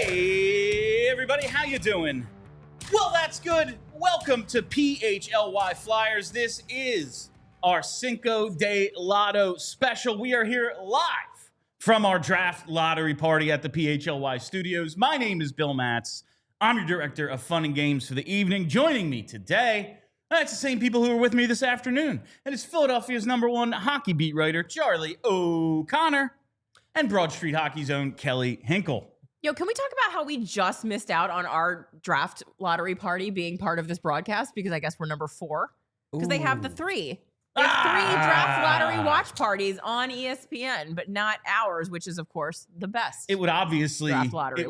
Hey everybody, how you doing? Well, that's good. Welcome to PHLY Flyers. This is our Cinco de Lotto special. We are here live from our draft lottery party at the PHLY studios. My name is Bill Matz. I'm your director of fun and games for the evening. Joining me today, that's the same people who were with me this afternoon. And it's Philadelphia's #1 hockey beat writer, Charlie O'Connor, and Broad Street Hockey's own Kelly Hinkle. Yo, can we talk about how we just missed out on our draft lottery party being part of this broadcast? Because I guess we're number 4. Because they have the 3. They have 3 draft lottery watch parties on ESPN, but not ours, which is, of course, the best. It would obviously, party.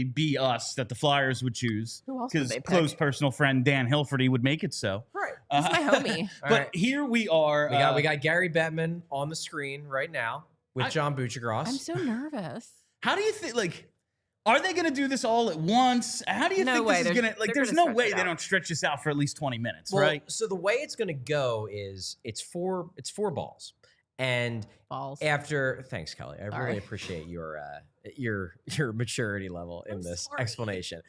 be us that the Flyers would choose. Who else would they pick? Close personal friend Dan Hilferty would make it so. Right. He's my homie. But here we are. We got Gary Bettman on the screen right now with John Buccigross. I'm so nervous. How do you think, like, are they going to do this all at once? How do you think this is going to, like, there's no way they don't stretch this out for at least 20 minutes, right? So the way it's going to go is it's four balls. And thanks, Kelly. I really appreciate your maturity level in this explanation.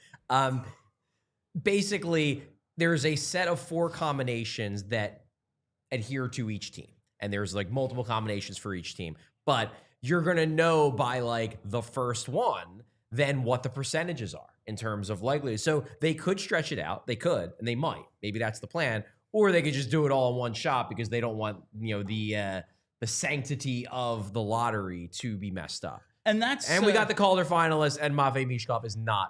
Basically, there's a set of 4 combinations that adhere to each team. And there's like multiple combinations for each team. But you're going to know by like the first one then what the percentages are in terms of likelihood. So they could stretch it out. They could, and they might. Maybe that's the plan. Or they could just do it all in one shot because they don't want, the sanctity of the lottery to be messed up. And we got the Calder finalists, and Matvei Michkov is not.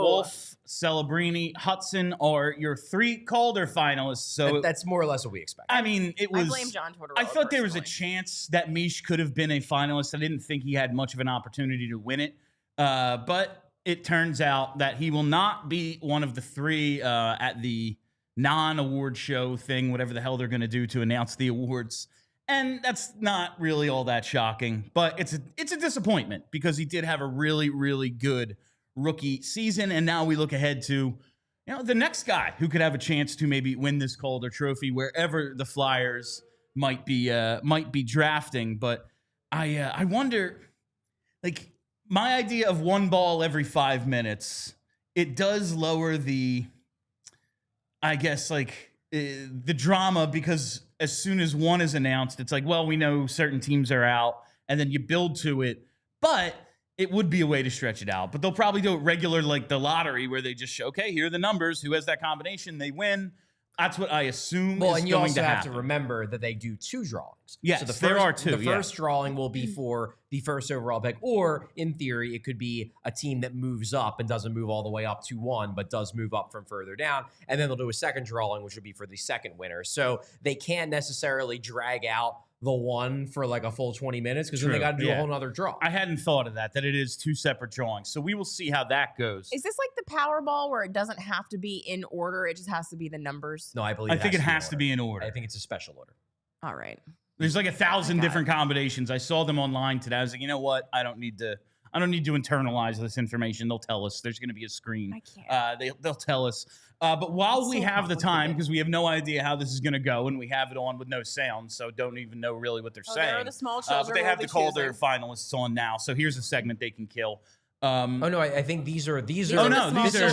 Wolf, Celebrini, Hudson are your 3 Calder finalists. So that's more or less what we expect. I mean, it was. I blame John Tortorella. I thought there was a chance that Mish could have been a finalist. I didn't think he had much of an opportunity to win it, but it turns out that he will not be one of the 3 at the non-award show thing, whatever the hell they're going to do to announce the awards. And that's not really all that shocking, but it's a disappointment because he did have a really, really good rookie season. And now we look ahead to, the next guy who could have a chance to maybe win this Calder Trophy wherever the Flyers might be drafting. But I wonder, like, my idea of 1 ball every 5 minutes, it does lower the, I guess, like, the drama, because as soon as one is announced, it's like, well, we know certain teams are out, and then you build to it. But it would be a way to stretch it out. But they'll probably do it regular, like the lottery, where they just show, okay, here are the numbers. Who has that combination, they win. That's what I assume is going to happen. Well, and you also have to remember that they do 2 drawings. Yes, so there are 2. The first drawing will be for the first overall pick, or in theory, it could be a team that moves up and doesn't move all the way up to 1, but does move up from further down. And then they'll do a second drawing, which would be for the second winner. So they can't necessarily drag out the 1 for like a full 20 minutes because then they got to do a whole nother draw. I hadn't thought of that it is 2 separate drawings. So we will see how that goes. Is this like the Powerball where it doesn't have to be in order? It just has to be the numbers? No, I think it has to be in order. I think it's a special order. All right. There's like 1,000 different combinations. I saw them online today. I was like, you know what? I don't need to internalize this information. They'll tell us. There's going to be a screen. I can't. They'll tell us. But while we have the time, because we have no idea how this is going to go, and we have it on with no sound, so don't even know really what they're saying. There are the small children. But they have the Calder finalists on now, so here's a segment they can kill. I think these are these are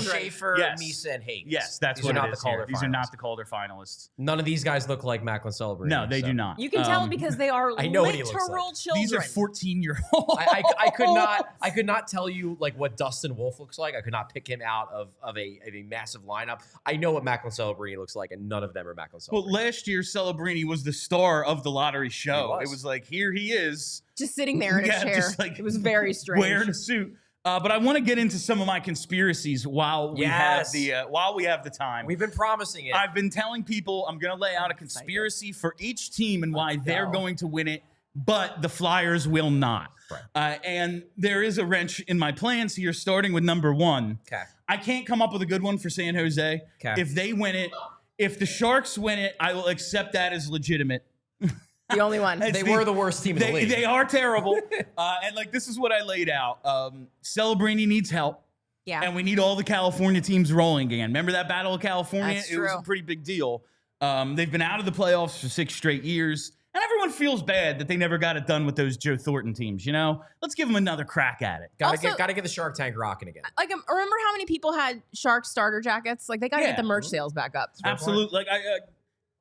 Schaefer, Misa, and Hayes. Yes, that's what it is here. These are not the Calder finalists. None of these guys look like Macklin Celebrini. No, they do not. You can tell because they are literal children. These are 14-year-olds. I could not tell you like what Dustin Wolf looks like. I could not pick him out of a massive lineup. I know what Macklin Celebrini looks like, and none of them are Macklin Celebrini. Well, last year Celebrini was the star of the lottery show. It was like, here he is, just sitting there in a chair. Just like, it was very strange. Wearing a suit. But I want to get into some of my conspiracies while we have the time. We've been promising it. I've been telling people I'm going to lay out a conspiracy for each team and why they're going to win it, but the Flyers will not. Right. And there is a wrench in my plans here, starting with number 1. Okay. I can't come up with a good one for San Jose. Okay. If they win it, if the Sharks win it, I will accept that as legitimate. The only one. They were the worst team in the league. They are terrible. And like, this is what I laid out. Celebrini needs help. Yeah. And we need all the California teams rolling again. Remember that Battle of California? That's It was true. a pretty big deal. They've been out of the playoffs for 6 straight years. And everyone feels bad that they never got it done with those Joe Thornton teams, you know? Let's give them another crack at it. Gotta get the Shark Tank rocking again. Like, remember how many people had Shark starter jackets? Like, they got to get the merch sales back up. Absolutely. Like,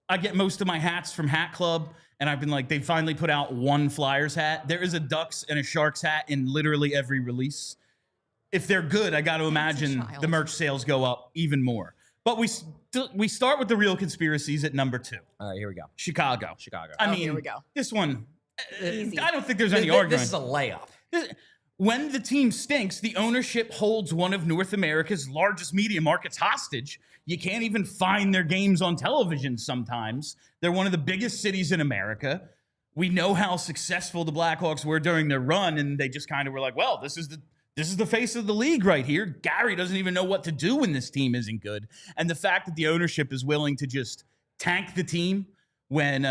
I get most of my hats from Hat Club, and I've been like, they finally put out one Flyers hat. There is a Ducks and a Sharks hat in literally every release. If they're good, I got to imagine the merch sales go up even more. But we start with the real conspiracies at number 2. All right, here we go. Chicago. I mean, here we go. This one, Easy. I don't think there's any argument. This is a layup. When the team stinks, the ownership holds one of North America's largest media markets hostage. You can't even find their games on television sometimes. They're one of the biggest cities in America. We know how successful the Blackhawks were during their run, and they just kind of were like, well, this is the face of the league right here. Gary doesn't even know what to do when this team isn't good. And the fact that the ownership is willing to just tank the team when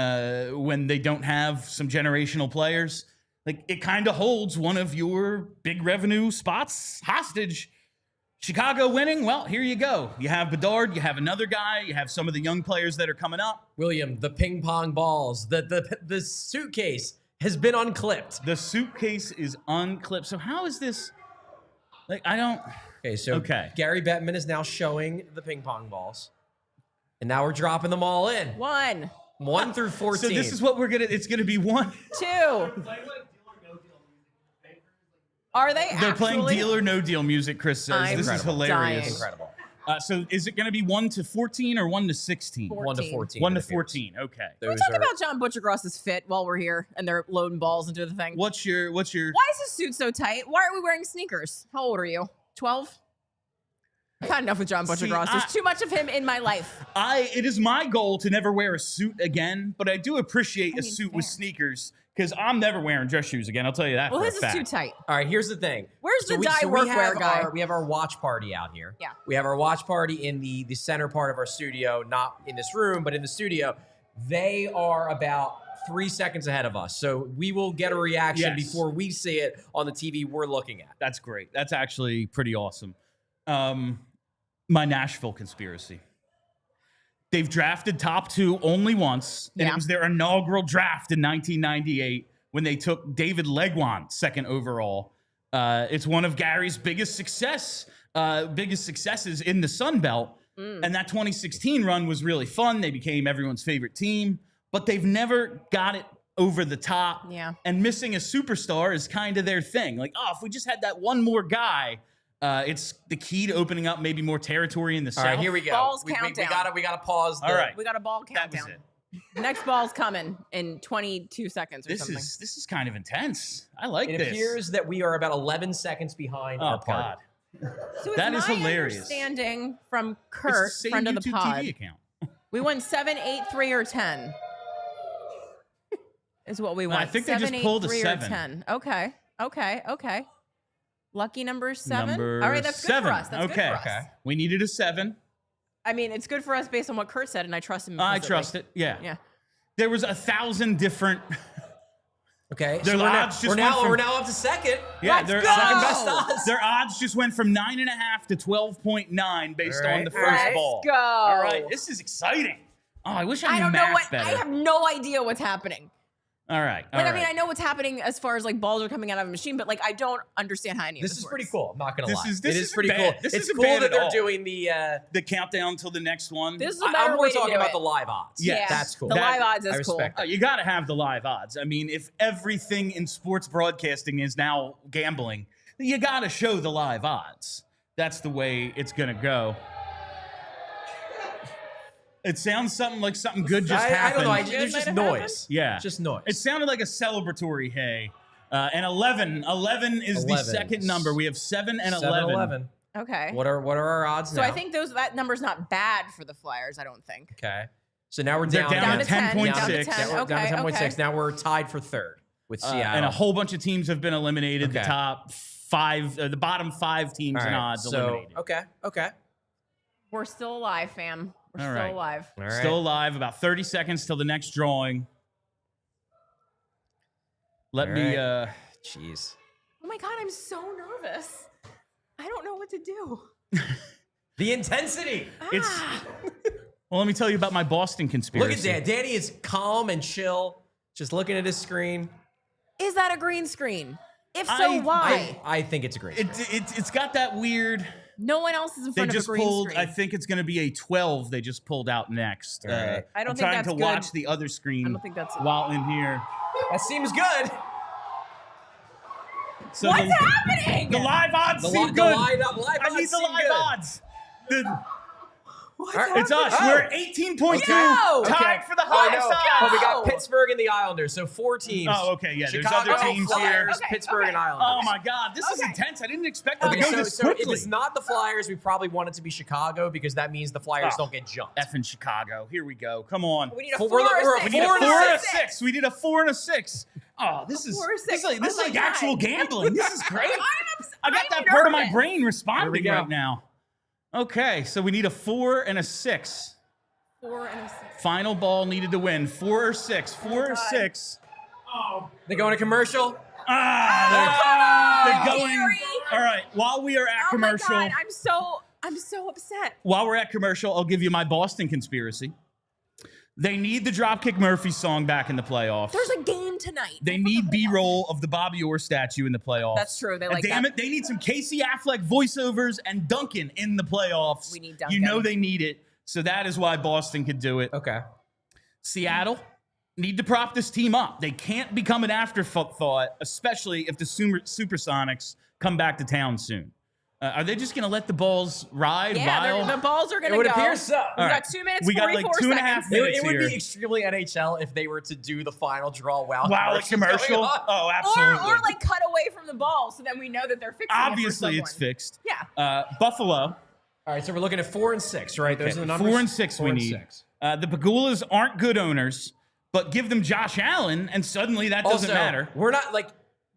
they don't have some generational players, like, it kind of holds one of your big revenue spots hostage. Chicago winning, well, here you go. You have Bedard, you have another guy, you have some of the young players that are coming up. William, the ping pong balls, the suitcase has been unclipped. The suitcase is unclipped. So how is this? Like, I don't. Okay. Gary Bettman is now showing the ping pong balls, and now we're dropping them all in. 1 through 14. So this is what it's gonna be 1, 2. Are they They're actually? playing Deal or No Deal music, Chris says. This is hilarious. Dying. Incredible. So is it going to be 1 to 14 or 1 to 16? 1 to 14. 1 to 14. Okay. Can we talk about John Butchergross's fit while we're here and they're loading balls into the thing? What's your? Why is his suit so tight? Why are we wearing sneakers? How old are you? 12? I've had enough with John Butchergross. There's too much of him in my life. It is my goal to never wear a suit again, but I do appreciate a suit with sneakers because I'm never wearing dress shoes again. I'll tell you that. Well, for his a is fact. too tight. All right, here's the thing. Where's the dye workwear guy? We have our watch party out here. Yeah. We have our watch party in the center part of our studio, not in this room, but in the studio. They are about 3 seconds ahead of us. So we will get a reaction before we see it on the TV we're looking at. That's great. That's actually pretty awesome. My Nashville conspiracy. They've drafted top 2 only once, and it was their inaugural draft in 1998 when they took David Legwand 2nd overall. It's one of Gary's biggest successes in the Sun Belt. And that 2016 run was really fun. They became everyone's favorite team, but they've never got it over the top. Yeah. And missing a superstar is kind of their thing. Like, if we just had that one more guy, it's the key to opening up maybe more territory in the South. All right, here we go. Balls We countdown. gotta pause. All right. We got a ball That was countdown. it. Next ball's coming in 22 seconds or something. This is kind of intense. I like It this. appears that we are about 11 seconds behind our party. God. So That is my hilarious. Understanding from It's Kurt, the same friend of the YouTube pod, TV account. we won 7, 8, 3, or 10. Is what we want. I think they just 7, 8, pulled a 3, or 7. 10. Okay. Lucky number 7. Number All right, that's good 7. for us. That's good for us. Okay. We needed a 7. I mean, it's good for us based on what Kurt said, and I trust him. I implicitly. trust it. Yeah. Yeah. There was 1,000 different. Okay, Their so we're odds just went from- we're now up to second. Yeah, Let's their go! Second best odds. Their odds just went from 9.5 to 12.9 based All on right. the first Let's ball. go. All right, this is exciting. Oh, I wish I knew I don't know math what. better. I have no idea what's happening. All right. Like, I mean, I know what's happening as far as like balls are coming out of a machine, but like, I don't understand how any of this This is works. pretty cool. I'm not gonna This lie. is- this it is isn't pretty bad. cool. This It's isn't cool bad that at they're all. doing the. The countdown till the next one. This is a better I'm more way to talking do about it. the live odds. Yes. That's cool. The live odds I is cool. respect that. You got to have the live odds. I mean, if everything in sports broadcasting is now gambling, you got to show the live odds. That's the way it's going to go. It sounds something like something good just I happened. don't know. Good There's might just have noise. Yeah. Just noise. It sounded like a celebratory hey. And 11. 11 is the 11. second number. We have 7 and 7, 11. Okay. What are our odds So now? I think that number's not bad for the Flyers. I don't think. Okay. So now we're They're down, down to 10, 10.6. down to 10. Now we're down to Okay, 10.6. okay. Now we're tied for third with Seattle. And a whole bunch of teams have been eliminated. The Okay. top 5, the bottom 5 teams All in right, odds so, eliminated. Okay. We're still alive, fam. We're All still right. alive. All right. Still alive. About 30 seconds till the next drawing. Let All me. right. Jeez. Oh my god, I'm so nervous. I don't know what to do. The intensity. It's. Ah. Well, let me tell you about my Boston conspiracy. Look at Dan. Danny is calm and chill. Just looking at his screen. Is that a green screen? If so, why? I think it's a green screen. It's got that weird. No one else is in front of a green screen. I think it's going to be a 12. They just pulled out next. Right. I don't I'm think trying that's to good. watch the other screen. I don't think that's while in here. That seems good. So What's happening? The live odds seem good. I need the live odds. What's It's us. Oh. We're at 18.2. No. Tied for the highest odds. But we got Pittsburgh and the Islanders, so 4 teams. Oh, okay, yeah. Chicago, there's other teams Flyers, here. Pittsburgh, and Islanders. Oh my God, this is intense. I didn't expect it to Okay, go this so quickly. if it's not the Flyers, we probably want it to be Chicago because that means the Flyers don't get jumped. Effing Chicago. Here we go. Come on. We need a We're 4 like- or we're a 6. We need a 4 4 and a and a 6. We need a 4 and a 6. Oh, this is 4 or 6. this is Oh like my actual God. gambling. This is great. I got I'm that part of my nervous. brain responding go. right now. Okay, so we need a 4 and a 6. 4 and a 6. Final ball needed to win. 4 or 6. 4 or God. 6. They go into commercial. They're going. Gary. All right. While we are at commercial, Oh my God, I'm so upset. while we're at commercial, I'll give you my Boston conspiracy. They need the Dropkick Murphy song back in the playoffs. There's a game tonight. They need B-roll of the Bobby Orr statue in the playoffs. That's true. They And like damn that. it, they need some Casey Affleck voiceovers and Duncan in the playoffs. We need Duncan. You know they need it. So that is why Boston could do it. Okay. Seattle need to prop this team up. They can't become an afterthought, especially if the Supersonics come back to town soon. Are they just going to let the balls ride Yeah, wild? the balls are going to It go. would appear so. We've All right. got 2 minutes, We got 44 like 2.5 seconds. minutes. It would here. be extremely NHL if they were to do the final draw while Wow, a commercial? going on. Oh, absolutely. Or like cut away from the ball so then we know that they're fixing Obviously, it for it's someone. fixed. Yeah. Buffalo. All right, so we're looking at 4 and 6, right? Those Okay, are the numbers. 4 and 6 we need. The Pagulas aren't good owners, but give them Josh Allen, and suddenly that doesn't matter. We're not like,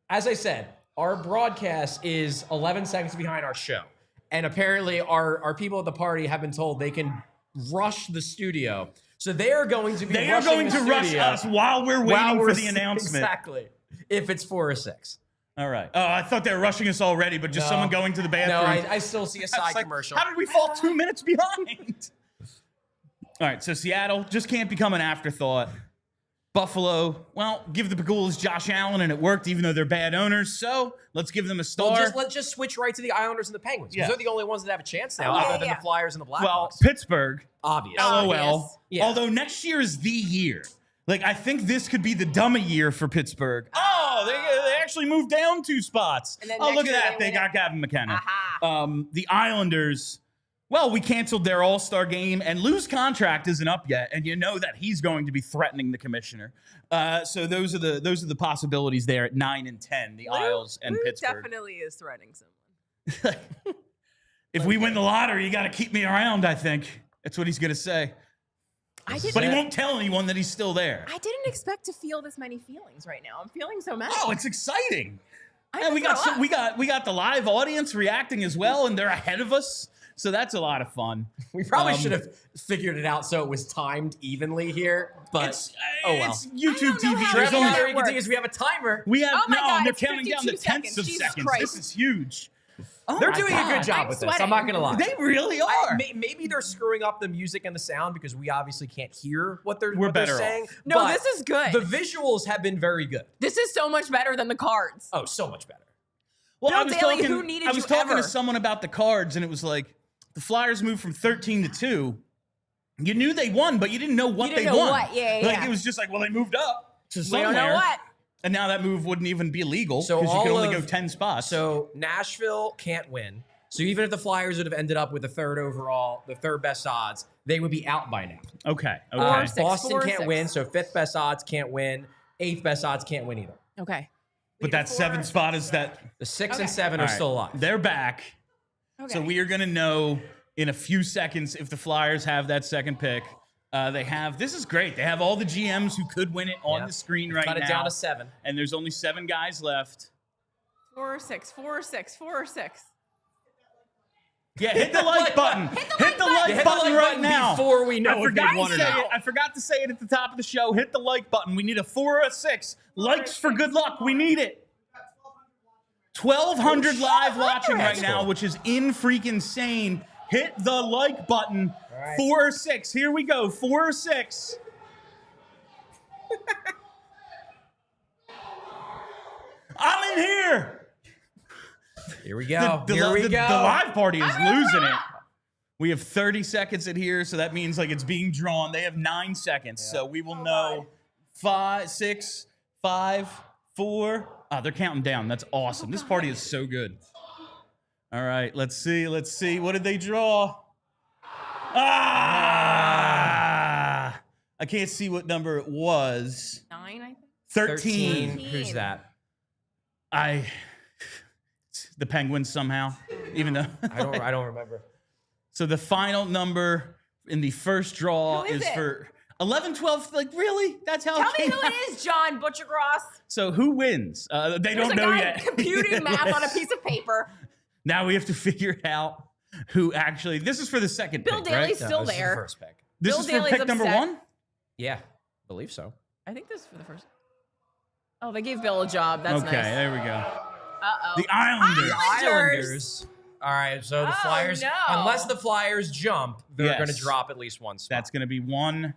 as I said, our broadcast is 11 seconds behind our show. And apparently our people at the party have been told they can rush the studio. So they are going to be They are rushing going the to rush studio us while we're waiting for the announcement. Exactly. If it's 4 or 6. All right. Oh, I thought they were rushing us already, but just No. someone going to the No, bathroom. I still see a I was side like, commercial. How did we fall 2 minutes behind? All right, so Seattle just can't become an afterthought. Buffalo, well, give the Pagulas Josh Allen, and it worked, even though they're bad owners. So let's give them a star. Well, let's just switch right to the Islanders and the Penguins. Because Yeah. they're the only ones that have a chance now, Oh, other yeah, than yeah. the Flyers and the Blackhawks. Well, Pittsburgh, obvious. LOL. Obvious. Yeah. Although next year is the year. Like, I think this could be the dummy year for Pittsburgh. Oh, they actually moved down 2 spots. And then Oh, next look at year that. they They win got Gavin McKenna. Aha. The Islanders, well, we canceled their all-star game, and Lou's contract isn't up yet, and you know that he's going to be threatening the commissioner. So those are the possibilities there at 9 and 10, the Isles and Lou Pittsburgh. definitely is threatening someone. If we win the lottery, you got to keep me around, I think. That's what he's going to say. But he won't tell anyone that he's still there. I didn't expect to feel this many feelings right now. I'm feeling so mad. Oh, it's exciting. I And we got throw up. we got the live audience reacting as well, and they're ahead of us. So that's a lot of fun. We probably should have figured it out so it was timed evenly here. But It's well. YouTube I don't know TV. how There's that only works. Lottery continues. We have a timer. we have Oh my God, they're it's counting down the 52 tenths of seconds. Jesus seconds. Christ. This is huge. Oh They're my doing a God. good job I'm with this. sweating. I'm not gonna lie. They really are. Maybe they're screwing up the music and the sound because we obviously can't hear what they're, We're what they're better saying. off. No, but this is good. The visuals have been very good. This is so much better than the cards. Oh, so much better. Well, Bill I was Daly, talking, who needed I was you talking ever? to someone about the cards, and it was like the Flyers moved from 13 to 2. You knew they won, but you didn't know what You didn't they know won. what. Yeah, Like yeah. it was just like, well, they moved up to We somewhere. don't know what. And now that move wouldn't even be legal So because you could all only of- go 10 spots. So Nashville can't win. So even if the Flyers would have ended up with the 3rd overall, the 3rd best odds, they would be out by now. okay. Boston 4 or can't 6. win, so 5th best odds can't win. 8th best odds can't win either. Okay. But that 7th spot is that. The 6 Okay. and 7 All are right. still alive. They're back. Okay. So we are going to know in a few seconds if the Flyers have that second pick. They have, this is great. They have all the GMs who could win it on Yeah. the screen right now. Cut it down to 7. And there's only 7 guys left. 4 or 6. 4 or 6. 4 or 6. Yeah, hit the like button. Hit the like button right now. Before we know I if forgot we won to or say not. it. I forgot to say it at the top of the show. Hit the like button. We need a 4 or a 6. Likes for good luck. We need it. 1,200 live watching right now, which is in freaking insane. Hit the like button. right. 4 or 6. Here we go. 4 or 6. here. Here we go. The live party is losing it. We have 30 seconds in here, so that means like it's being drawn. They have 9 seconds, so we will know 5, 6, 5, 4. Oh, they're counting down. That's awesome. This party is so good. All right, let's see. Let's see. What did they draw? Ah! I can't see what number it was. 9, I think. 13. Who's that? The Penguins somehow, even though I don't remember. So the final number in the first draw Who is it? for 11, 12. Like, really? That's how Tell it me came who out? it is, John Butchergross. So who wins? They There's don't a know guy yet. computing math on a piece of paper. Now we have to figure out who actually. This is for the second Bill pick, Daly's right? still this is the there. first pick. This Bill is for Daly's pick number upset. 1? Yeah, believe so. I think this is for the first. Oh, they gave Bill a job. That's Okay, nice. there we go. Uh-oh. The Islanders. Islanders. All right, so the Oh, Flyers, no. unless the Flyers jump, they're Yes. going to drop at least one spot. That's going to be 1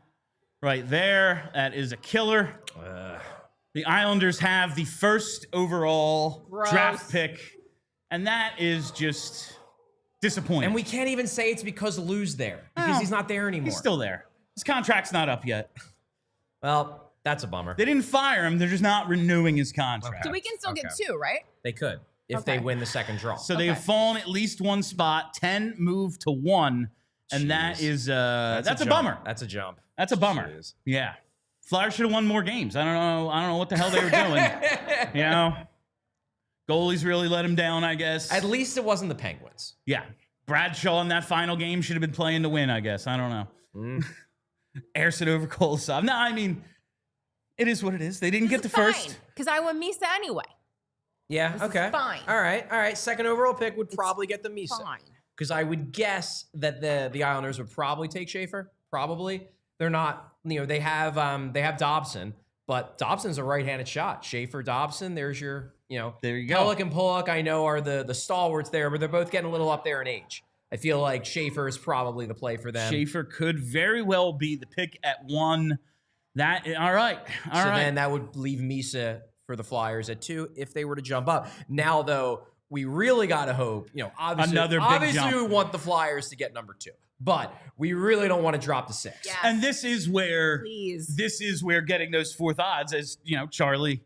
right there. That is a killer. The Islanders have the first overall Gross. draft pick, and that is just disappointing. And we can't even say it's because Lou's there, because No, he's not there anymore. He's still there. His contract's not up yet. Well, that's a bummer. They didn't fire him. They're just not renewing his contract. So we can still get 2, right? They could, if Okay. they win the second draw. So they have fallen at least 1 spot. 10 moved to 1, and that Jeez. is that's a jump. bummer. That's a jump. That's a bummer. Jeez. Yeah. Flyers should have won more games. I don't know what the hell they were doing. You know, goalies really let him down, I guess. At least it wasn't the Penguins. Yeah. Bradshaw in that final game should have been playing to win, I guess. I don't know. Erson over Kolosov. No, I mean, it is what it is. They didn't get the first. Because I went Misa anyway. Yeah, This is okay. fine. All right. Second overall pick would probably get the Misa. Fine. Because I would guess that the Islanders would probably take Schaefer. Probably. They're not, they have Dobson, but Dobson's a right-handed shot. Schaefer, Dobson, there's your, There you go. Pellick and Pollock, I know, are the stalwarts there, but they're both getting a little up there in age. I feel like Schaefer is probably the play for them. Schaefer could very well be the pick at 1. All right. All right. Then that would leave Misa for the Flyers at 2 if they were to jump up. Now, though, we really got to hope, obviously, Another big jump. we want the Flyers to get number 2, but we really don't want to drop to 6. Yes. And this is where Please. getting those 4th odds, as Charlie,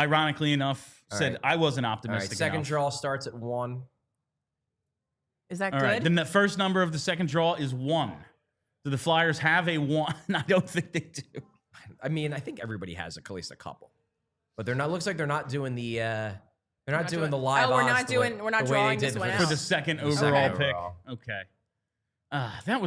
ironically enough, said right. I wasn't All optimistic. right, second enough. draw starts at 1. Is that All good? right. Then the first number of the second draw is 1. Do the Flyers have a 1? I don't think they do. I mean, I think everybody has at least a couple, but they're not. Looks like they're not doing the. They're not doing the live. Oh, we're odds not the way- doing. We're not the way they drawing did this the one first- For the out. second The second overall overall. pick. Okay. That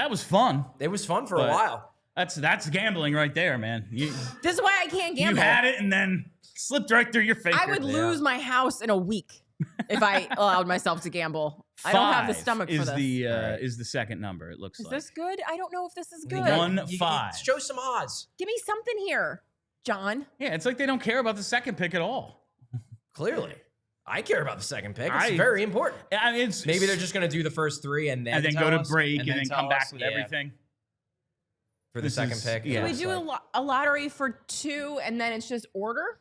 was fun. It was fun for But a while. That's gambling right there, man. You This is why I can't gamble. had it and then slipped right through your finger. I would lose my house in a week if I allowed myself to gamble. I don't have the 5 stomach for is this. is the second number, it looks Is like. this good? I don't know if this is good. 1-5. Show some odds. Give me something here, John. Yeah, it's like they don't care about the second pick at all. Clearly, I care about the second pick. It's I- very important. I mean, it's Maybe they're just going to do the first 3 and then go tell to us, break and then tell come back us, with yeah, everything. for the This second is- pick. yeah. Can we It's do like- a lottery for 2 and then it's just order?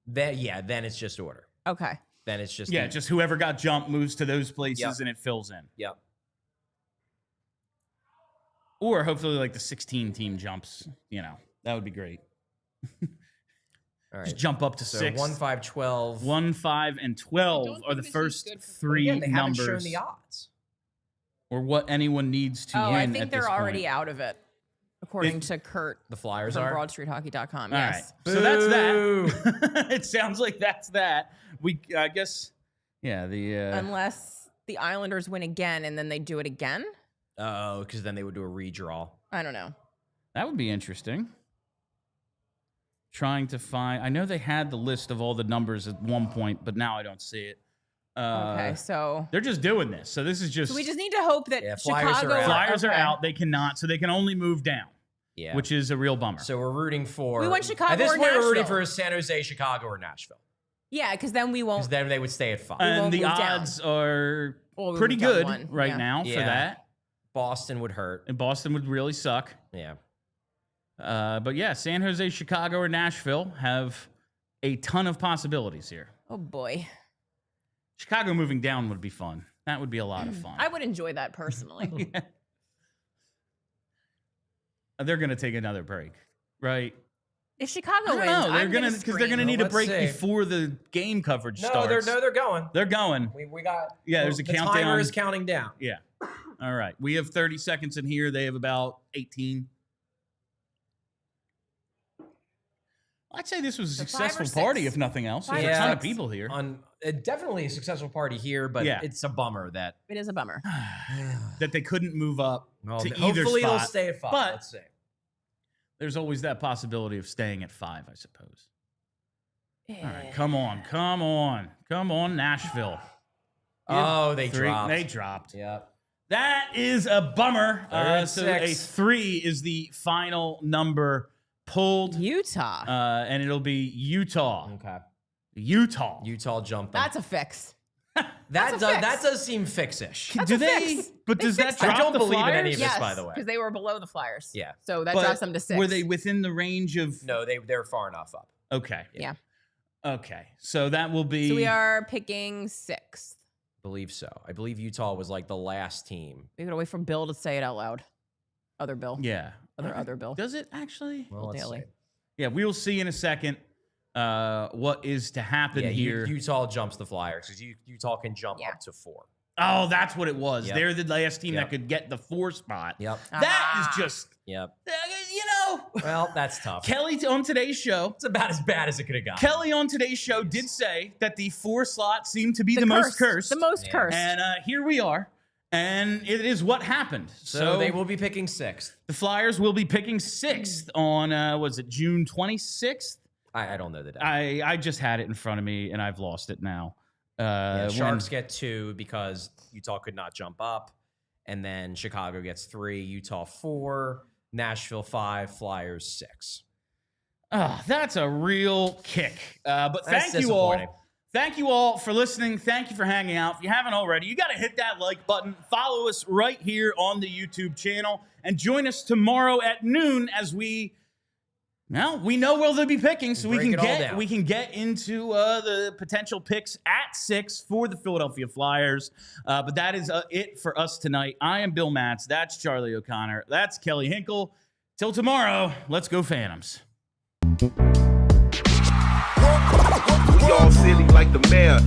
then it's just order. Okay. Then it's just Yeah, just whoever got jumped moves to those places Yep. and it fills in. Yep. Or hopefully like the 16 team jumps, that would be great. All right. Just jump up to So 6. 1, 5, 12. 1, 5, and 12 don't are the think this is first good for- 3 Again, they haven't shown numbers, the odds. or what anyone needs to Oh, win I at think this they're already point. out of it, according to Kurt The Flyers from are. BroadStreetHockey.com. All Yes. right, so that's that. It sounds like that's that. I guess, yeah. Unless the Islanders win again and then they do it again. Oh, because then they would do a redraw. I don't know. That would be interesting. Trying to find. I know they had the list of all the numbers at one point, but now I don't see it. Okay, so They're just doing this. So this is just. we just need to hope that Yeah, Flyers Chicago are out. Flyers are okay. out. They cannot. So they can only move down, Yeah. which is a real bummer. So we're rooting for. We want Chicago At this or point, we're rooting Nashville. for San Jose, Chicago, or Nashville. Yeah, because then we Because won't. then they would stay at 5. and won't the move down. odds are Well, we pretty moved down good one, right yeah. now for Yeah. that. Boston would hurt. And Boston would really suck. Yeah. But yeah, San Jose, Chicago, or Nashville have a ton of possibilities here. Oh boy. Chicago moving down would be fun. That would be a lot of fun. I would enjoy that personally. Yeah. They're going to take another break, right? If Chicago I wins, don't know. They're I'm gonna because they're gonna need a Let's break see. before the game coverage No, starts. they're going. They're going. We got There's a the countdown. timer is counting down. Yeah. All right. We have 30 seconds in here. They have about 18. I'd say this was a So 5 or successful 6. party, if nothing else. There's Five a or ton of 6. people here. Definitely a successful party here, but Yeah. it's a bummer that It is a bummer. That they couldn't move up well, to either hopefully spot. they'll stay at 5. But- Let's see. There's always that possibility of staying at 5, I suppose. All Eh. right. Come on, Nashville. Oh, they 3. dropped. They dropped. Yep. That is a bummer. Third So a 6. 3 is the final number pulled, Utah. and it'll be Utah. Okay. Utah. jumped them. That's a fix. That fix. does seem fix-ish. That's Do a they? fix. But They does that fixed drop I don't the believe in Flyers? any of this, Yes, by the way. because they were below the Flyers. Yeah. So that But drops them to 6. Were they within the range of? No, they're far enough up. Okay. Yeah. Okay. So that will be. So we are picking 6th. Believe so. I believe Utah was like the last team. We gotta wait for Bill to say it out loud. Other Bill. Yeah. Other Bill. Does it actually? Well, let's Daily. see. Yeah. We will see in a second what is to happen Yeah, here. Utah jumps the Flyers because Utah can jump Yeah. up to 4. Oh, that's what it was. Yep. They're the last team Yep. that could get the 4 spot. Yep. That is just, Yep. you know, Well, that's tough. Kelly on today's show. It's about as bad as it could have got. Kelly on today's show did say that the 4 slot seemed to be the most cursed. The most Yeah. cursed. And here we are. And it is what happened. So they will be picking 6th. The Flyers will be picking 6th on, was it June 26th? I don't know the day. I just had it in front of me and I've lost it now. Sharks get 2 because Utah could not jump up. And then Chicago gets 3, Utah 4, Nashville 5, Flyers 6. Oh, that's a real kick. But That's thank you all. disappointing. Thank you all for listening. Thank you for hanging out. If you haven't already, you got to hit that like button. Follow us right here on the YouTube channel. And join us tomorrow at noon as we know where they'll be picking. So we Break can it all down. we can get into the potential picks at 6 for the Philadelphia Flyers. But that is it for us tonight. I am Bill Matz. That's Charlie O'Connor. That's Kelly Hinkle. Till tomorrow, let's go Phantoms. We all silly like the mayor.